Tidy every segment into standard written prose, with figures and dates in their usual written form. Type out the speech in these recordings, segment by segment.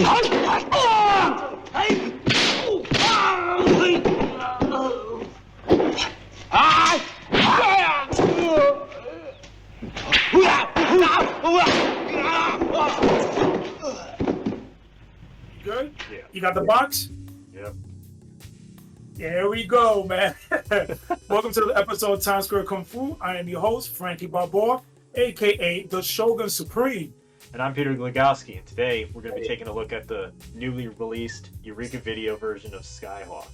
Good? Yeah. You got the box? Yep. Here we go, man. Welcome to the episode of Times Square Kung Fu. I am your host, Frankie Barbour, aka the Shogun Supreme. And I'm Peter Glagowski, and today we're going to be taking a look at the newly released Eureka video version of Skyhawk.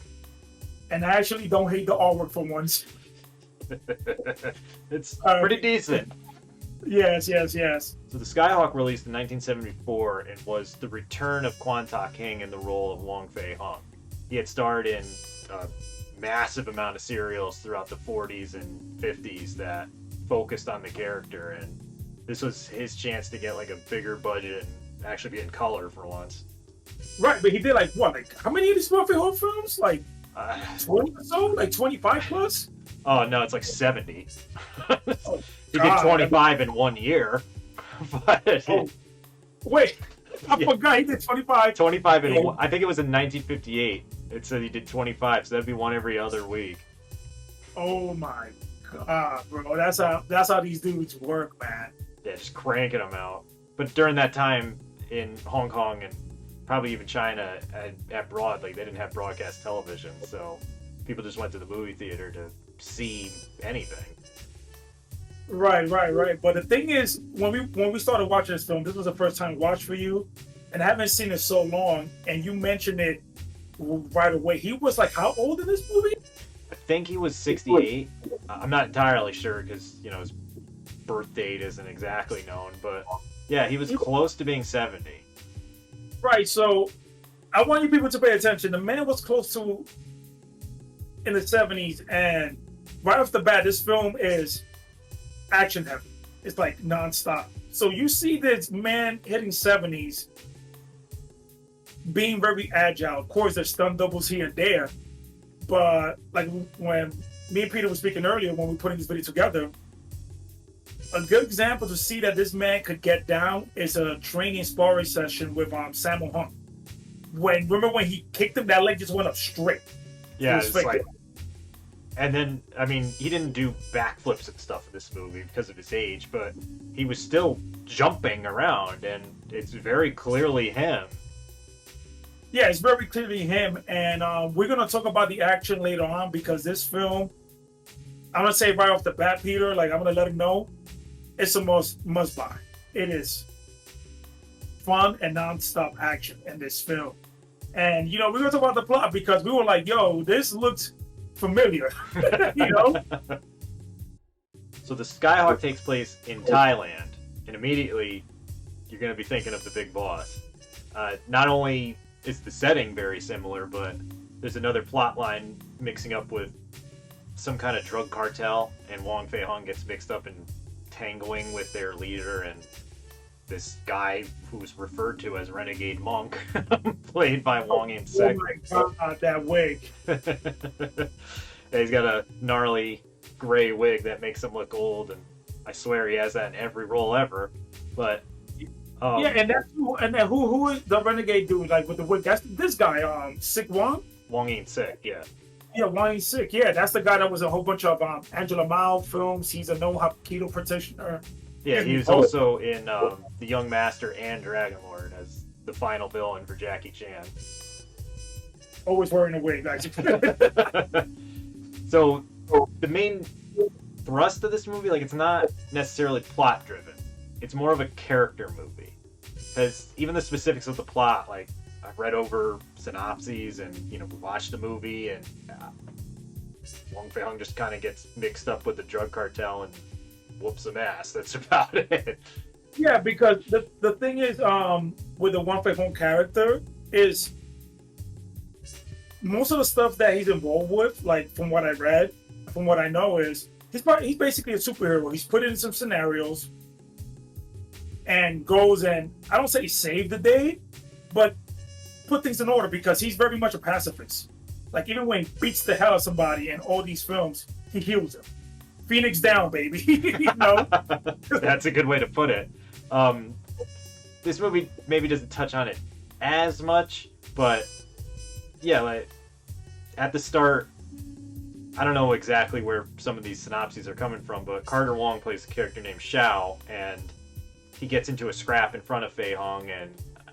And I actually don't hate the artwork for once. It's pretty decent. Yes. So the Skyhawk released in 1974 and was the return of Kwan Tak-Hing in the role of Wong Fei Hung. He had starred in a massive amount of serials throughout the 40s and 50s that focused on the character, and this was his chance to get like a bigger budget and actually be in color for once. Right, but he did like how many of these Wong Fei Hung films? Like 20 or so? Like 25 plus? Oh no, it's like 70. Oh, He did 25 in 1 year. But wait, I forgot he did 25. 25 in I think it was in 1958. It said he did 25, so that'd be one every other week. Oh my god, bro. That's how these dudes work, man. Yeah, just cranking them out. But during that time in Hong Kong and probably even China abroad, like they didn't have broadcast television, so people just went to the movie theater to see anything. Right. But the thing is, when we started watching this film, this was the first time watch for you, and I haven't seen it so long. And you mentioned it right away. He was like, how old in this movie? I think he was 68. I'm not entirely sure because his birth date isn't exactly known, but yeah, he was close to being 70. Right. So I want you people to pay attention. The man was close to in the 70s, and right off the bat, this film is action heavy. It's like nonstop. So you see this man hitting 70s, being very agile. Of course, there's stunt doubles here and there, but like when me and Peter were speaking earlier, when we were putting this video together, a good example to see that this man could get down is a training sparring session with Sammo Hung. Remember when he kicked him, that leg just went up straight. Yeah, it's like. And then, I mean, he didn't do backflips and stuff in this movie because of his age, but he was still jumping around, and it's very clearly him. Yeah, it's very clearly him, and we're going to talk about the action later on, because this film, I'm going to say right off the bat, Peter, like I'm going to let him know, it's a must buy. It is fun and non-stop action in this film. And, we're going to talk about the plot because we were like, yo, this looks familiar. So the Skyhawk takes place in Thailand, and immediately you're going to be thinking of the big boss. Not only is the setting very similar, but there's another plot line mixing up with some kind of drug cartel, and Wong Fei Hung gets mixed up in tangling with their leader and this guy who's referred to as Renegade Monk, played by Wong Fei Hung. Oh my god, that wig. He's got a gnarly gray wig that makes him look old, and I swear he has that in every role ever. But yeah, and that's who is the renegade dude, like with the wig? That's this guy, Sick Wong. Wong ain't sick, yeah. Yeah, Wong ain't sick. Yeah, that's the guy that was in a whole bunch of Angela Mao films. He's a no Hapkido practitioner. Yeah, he was also in The Young Master and Dragon Lord as the final villain for Jackie Chan. Always wearing a wig, guys. So, the main thrust of this movie, like, it's not necessarily plot-driven. It's more of a character movie. Because even the specifics of the plot, like, I've read over synopses and, we watched the movie, and Wong Fei Hung just kind of gets mixed up with the drug cartel and whoops some ass. That's about it. Yeah, because the thing is, with the Wong Fei Hung character, is most of the stuff that he's involved with, like from what I read, from what I know, is he's basically a superhero. He's put in some scenarios and goes and, I don't say save the day, but put things in order, because he's very much a pacifist. Like, even when he beats the hell out of somebody in all these films, he heals him. Phoenix down, baby. That's a good way to put it. This movie maybe doesn't touch on it as much, but yeah, like at the start, I don't know exactly where some of these synopses are coming from, but Carter Wong plays a character named Xiao, and he gets into a scrap in front of Fei Hung, and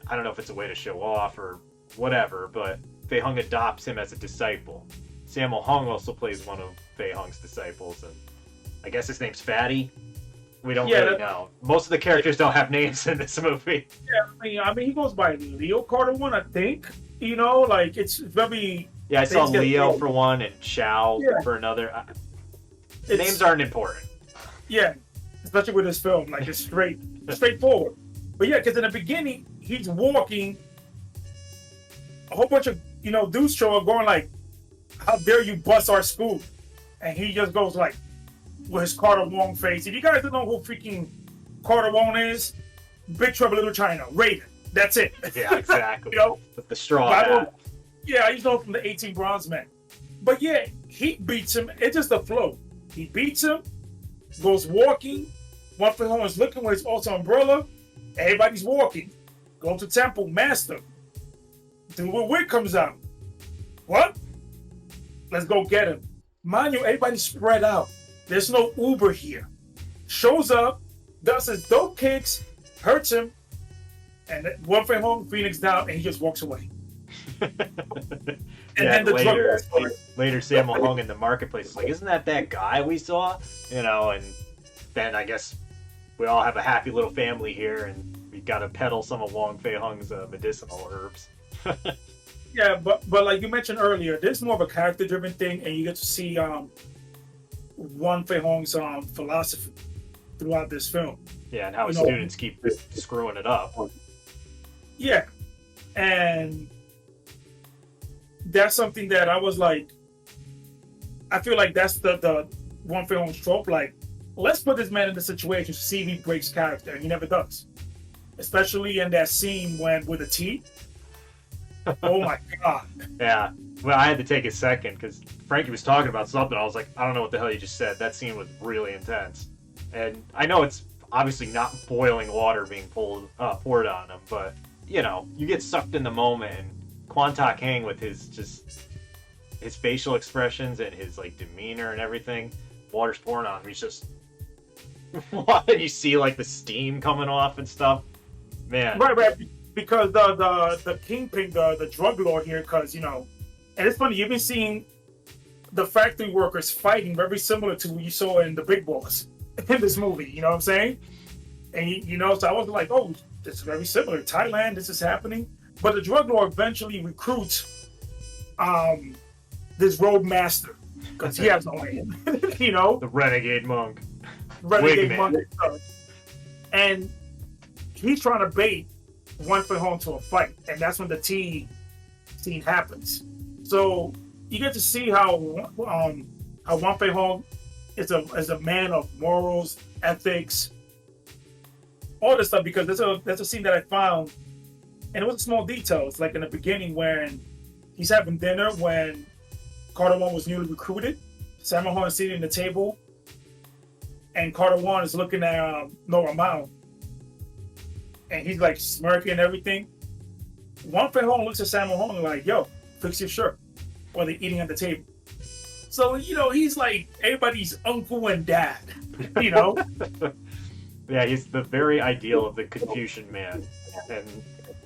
I don't know if it's a way to show off or whatever, but Fei Hung adopts him as a disciple. Sammo Hung also plays one of Fei Hung's disciples, and I guess his name's Fatty. We don't really know. Most of the characters don't have names in this movie. Yeah, I mean, he goes by Leo Carter one, I think. You know, like it's very. Yeah, I saw Leo for one and Xiao for another. Names aren't important. Yeah, especially with this film, like it's straightforward. But yeah, because in the beginning he's walking, a whole bunch of dudes show up going like, "How dare you bust our school?" And he just goes like, with his Carter Wong face. If you guys don't know who freaking Carter Wong is, Big Trouble in Little China, Raiden. That's it. Yeah, exactly. With the straw hat. Yeah, he's known from the 18 Bronze Men. But yeah, he beats him. It's just a flow. He beats him, goes walking. Wong Fei Hung is looking with his also umbrella. Everybody's walking. Go to temple, master. Then when wig comes out. What? Let's go get him. Mind you, everybody's spread out. There's no Uber here. Shows up, does his dope kicks, hurts him, and Wong Fei Hung, Phoenix down, and he just walks away. And then the later Sammo Hung in the marketplace is like, isn't that guy we saw? And then I guess we all have a happy little family here, and we got to peddle some of Wong Fei Hung's medicinal herbs. Yeah, but like you mentioned earlier, this is more of a character-driven thing, and you get to see Wong Fei Hung's philosophy throughout this film. Yeah, and how his students keep screwing it up. Yeah, and that's something that I was like, I feel like that's the Wong Fei Hung's trope. Like, let's put this man in the situation to see if he breaks character, and he never does. Especially in that scene with the tea. Oh my god. Yeah. Well, I had to take a second because Frankie was talking about something. I was like, I don't know what the hell you just said. That scene was really intense. And I know it's obviously not boiling water being poured on him, but you get sucked in the moment. And Kwan Tak-Hing with his facial expressions and his like demeanor and everything, water's pouring on him. He's just what? You see like the steam coming off and stuff. Man. Right. Because the kingpin, the drug lord here, because and it's funny, you've been seeing the factory workers fighting very similar to what you saw in The Big Boss in this movie. You know what I'm saying? And so I was like, oh, it's very similar. Thailand, this is happening. But the drug lord eventually recruits this rogue master because he has no name. The renegade monk. Renegade monk. And he's trying to bait Wong Fei Hung to a fight, and that's when the tea scene happens. So you get to see how Wong Fei Hung is a man of morals, ethics, all this stuff. Because there's a scene that I found, and it was a small detail. It's like in the beginning when he's having dinner when Carter Wong was newly recruited. Sammo Hung is sitting at the table, and Carter Wong is looking at Nora Miao. And he's like smirking and everything. Wong Fei Hung looks at Sammo Hung like, yo, fix your shirt. While they're eating at the table. So, he's like everybody's uncle and dad, Yeah, he's the very ideal of the Confucian man. And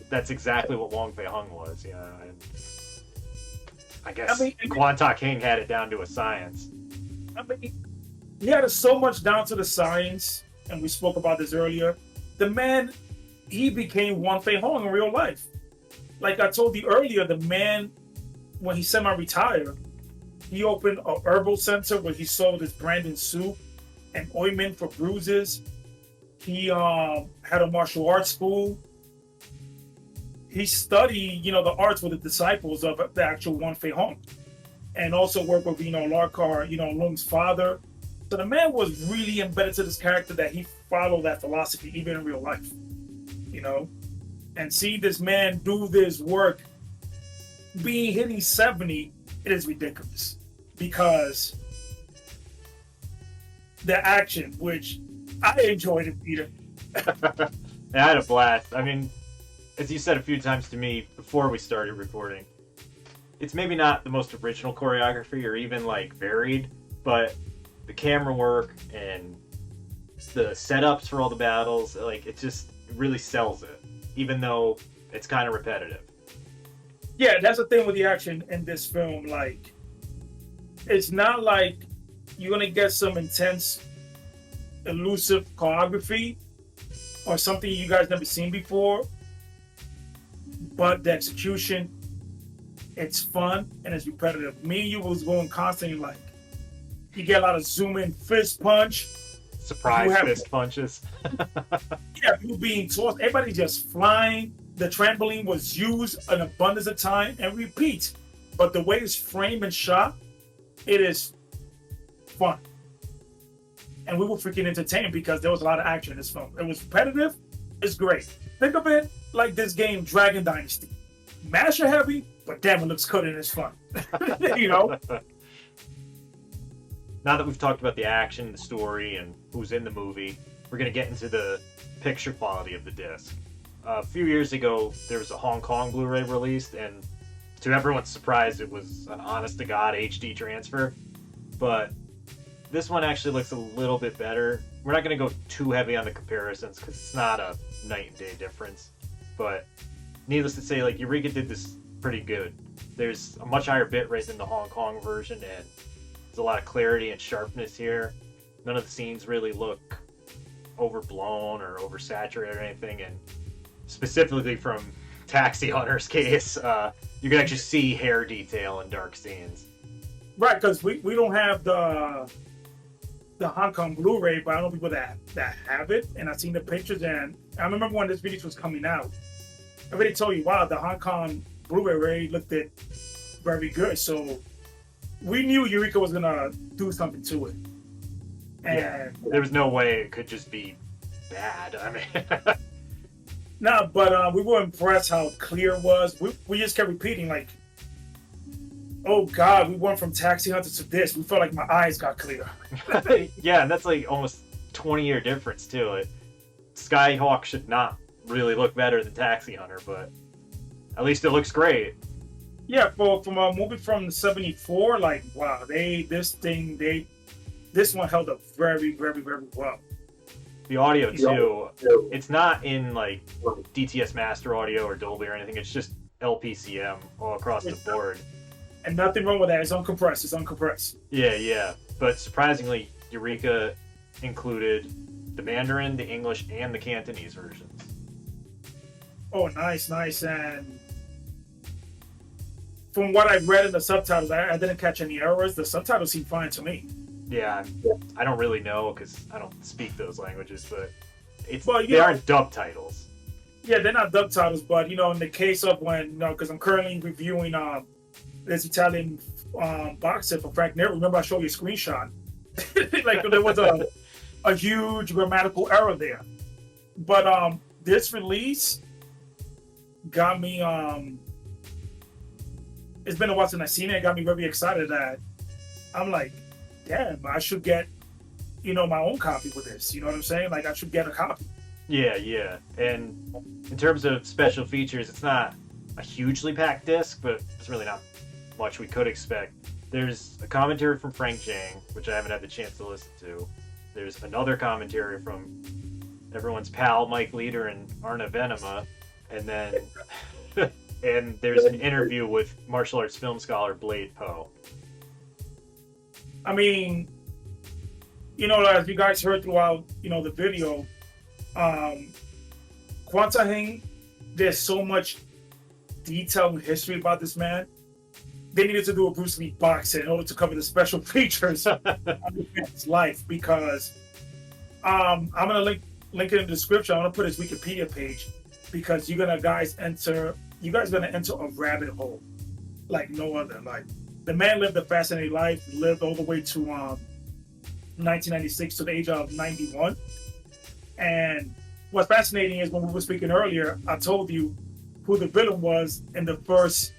that's exactly what Wong Fei Hung was, And I guess Kwan Tak-Hing had it down to a science. He had it so much down to the science, and we spoke about this earlier. The man, he became Wong Fei Hung in real life. Like I told you earlier, the man, when he semi-retired, he opened a herbal center where he sold his branded soup and ointment for bruises. He had a martial arts school. He studied, the arts with the disciples of the actual Wong Fei Hung, and also worked with, Larkar, Lung's father. So the man was really embedded to this character that he followed that philosophy even in real life. And see this man do this work being hitting 70, it is ridiculous because the action, which I enjoyed it, Peter. I had a blast. I mean, as you said a few times to me before we started recording, it's maybe not the most original choreography or even like varied, but the camera work and the setups for all the battles, like it really sells it, even though it's kind of repetitive. Yeah, that's the thing with the action in this film. Like, it's not like you're gonna get some intense, elusive choreography or something you guys never seen before, but the execution, it's fun and it's repetitive. Me and you was going constantly like, you get a lot of zoom in fist punch, surprise fist punches. Yeah, people being tossed, everybody just flying. The trampoline was used an abundance of time and repeats, but the way it's framed and shot, it is fun. And we were freaking entertained because there was a lot of action in this film. It was repetitive, it's great. Think of it like this game, Dragon Dynasty. Masher heavy, but damn, it looks good and it's fun. You know? Now that we've talked about the action, the story, and who's in the movie, we're going to get into the picture quality of the disc. A few years ago, there was a Hong Kong Blu-ray released, and to everyone's surprise, it was an honest-to-God HD transfer. But this one actually looks a little bit better. We're not going to go too heavy on the comparisons because it's not a night and day difference. But needless to say, like, Eureka did this pretty good. There's a much higher bit rate than the Hong Kong version, and there's a lot of clarity and sharpness here. None of the scenes really look overblown or oversaturated or anything, and specifically from Taxi Hunter's case, you can actually see hair detail in dark scenes. Right, because we don't have the Hong Kong Blu-ray, but I know people that have it, and I've seen the pictures, and I remember when this video was coming out, I already told you, wow, the Hong Kong Blu-ray looked it very good, so we knew Eureka was gonna do something to it. And yeah, there was no way it could just be bad. I mean, no, but we were impressed how clear it was. We just kept repeating, like, oh God, we went from Taxi Hunter to this. We felt like my eyes got clear. Yeah, and that's like almost 20-year difference too. Skyhawk should not really look better than Taxi Hunter, but at least it looks great. Yeah, from a movie from '74, like, wow, this one held up very, very, very well. The audio too, it's not in like DTS Master Audio or Dolby or anything. It's just LPCM all across the board. And nothing wrong with that. It's uncompressed. It's uncompressed. Yeah. But surprisingly, Eureka included the Mandarin, the English, and the Cantonese versions. Oh, nice. And from what I read in the subtitles, I didn't catch any errors. The subtitles seem fine to me. Yeah, I don't really know because I don't speak those languages, but they aren't dub titles. Yeah, they're not dub titles, but in the case of when, because I'm currently reviewing this Italian boxer for Frank Nero. Remember I showed you a screenshot? Like there was a huge grammatical error there. But this release got me. It's been a while since I've seen it. It got me very excited that I'm like, damn, I should get, my own copy with this. You know what I'm saying? Like I should get a copy. Yeah. And in terms of special features, it's not a hugely packed disc, but it's really not much we could expect. There's a commentary from Frank Zhang, which I haven't had the chance to listen to. There's another commentary from everyone's pal Mike Leader and Arna Venema, and then and there's an interview with martial arts film scholar Blade Poe. I mean, as you guys heard throughout, the video, Kwan Tak-Hing, there's so much detail and history about this man. They needed to do a Bruce Lee boxing in order to cover the special features of his life, because I'm gonna link it in the description. I'm gonna put his Wikipedia page, because you're gonna enter a rabbit hole like no other. Like, the man lived a fascinating life, lived all the way to 1996 to the age of 91. And what's fascinating is, when we were speaking earlier, I told you who the villain was in the first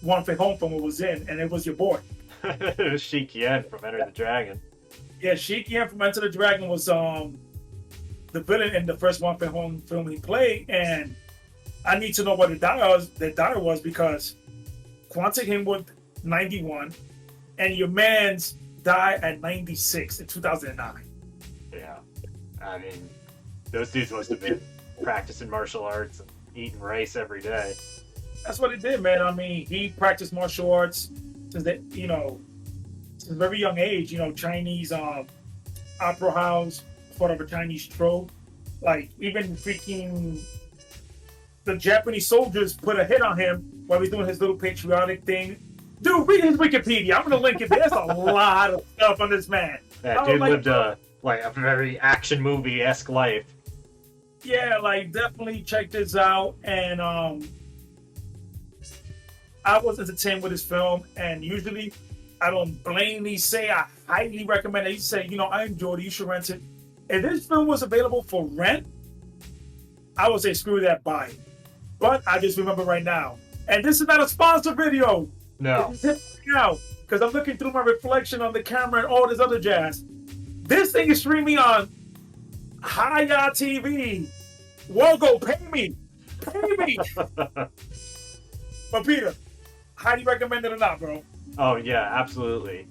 Wong Fei Hung film it was in, and it was your boy. Shi Qian from Enter the Dragon. Yeah, Shi Qian from Enter the Dragon was the villain in the first Wong Fei Hung film he played, and I need to know what the diet was because Kwan Tak-Hing was 91, and your man's died at 96 in 2009. Yeah, I mean, those dudes must have been practicing martial arts and eating rice every day. That's what he did, man. I mean, he practiced martial arts since since a very young age. Chinese opera house, part of a Chinese troupe. Like even freaking the Japanese soldiers put a hit on him while he's doing his little patriotic thing. Dude, read his Wikipedia. I'm gonna link it. There's a lot of stuff on this man. That dude lived a very action movie-esque life. Yeah, definitely check this out. And I was entertained with this film, and usually I don't blatantly say I highly recommend it. You say, I enjoyed it, you should rent it. If this film was available for rent, I would say screw that, buy it. But I just remember right now, and this is not a sponsored video. No. Now, because I'm looking through my reflection on the camera and all this other jazz. This thing is streaming on Hi-Yah TV. Wogo, pay me. But Peter, highly recommend it or not, bro? Oh yeah, absolutely.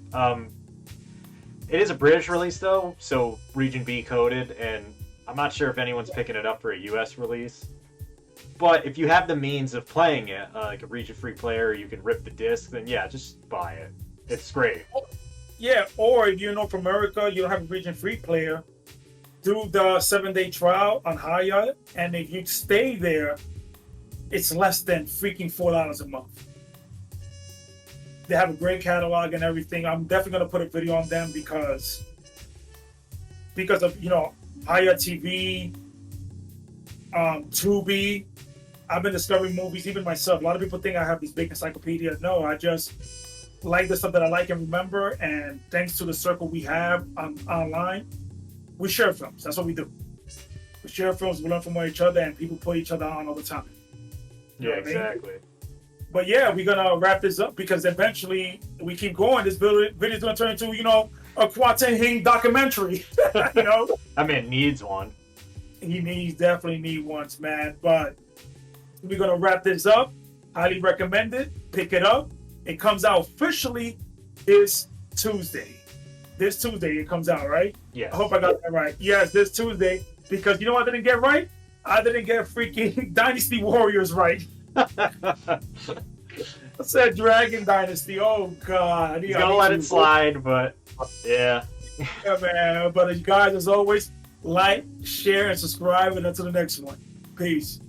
It is a British release though, so region B coded, and I'm not sure if anyone's picking it up for a US release. But if you have the means of playing it, like a region-free player, you can rip the disc, then yeah, just buy it. It's great. Yeah, or if you're from America, you don't have a region-free player, do the 7-day trial on Hi-Yah, and if you stay there, it's less than freaking $4 a month. They have a great catalog and everything. I'm definitely gonna put a video on them because of Hi-Yah TV, Tubi. I've been discovering movies even myself. A lot of people think I have this big encyclopedia. No, I just like the stuff that I like and remember. And thanks to the circle we have online, we share films. That's what we do. We share films. We learn from each other, and people put each other on all the time. Yeah, exactly. I mean? But yeah, we're gonna wrap this up because eventually we keep going. This video is gonna turn into a Kwan Tak-Hing documentary. That man needs one. He definitely need one, man. But we're gonna wrap this up. Highly recommend it. Pick it up. It comes out officially this Tuesday. This Tuesday it comes out, right? Yeah. I hope I got that right. Yes, this Tuesday. Because you know what I didn't get right? I didn't get freaking Dynasty Warriors right. I said Dragon Dynasty. Oh God. He's gonna let it slide, but yeah. Yeah, man. But you guys, as always, like, share, and subscribe. And until the next one. Peace.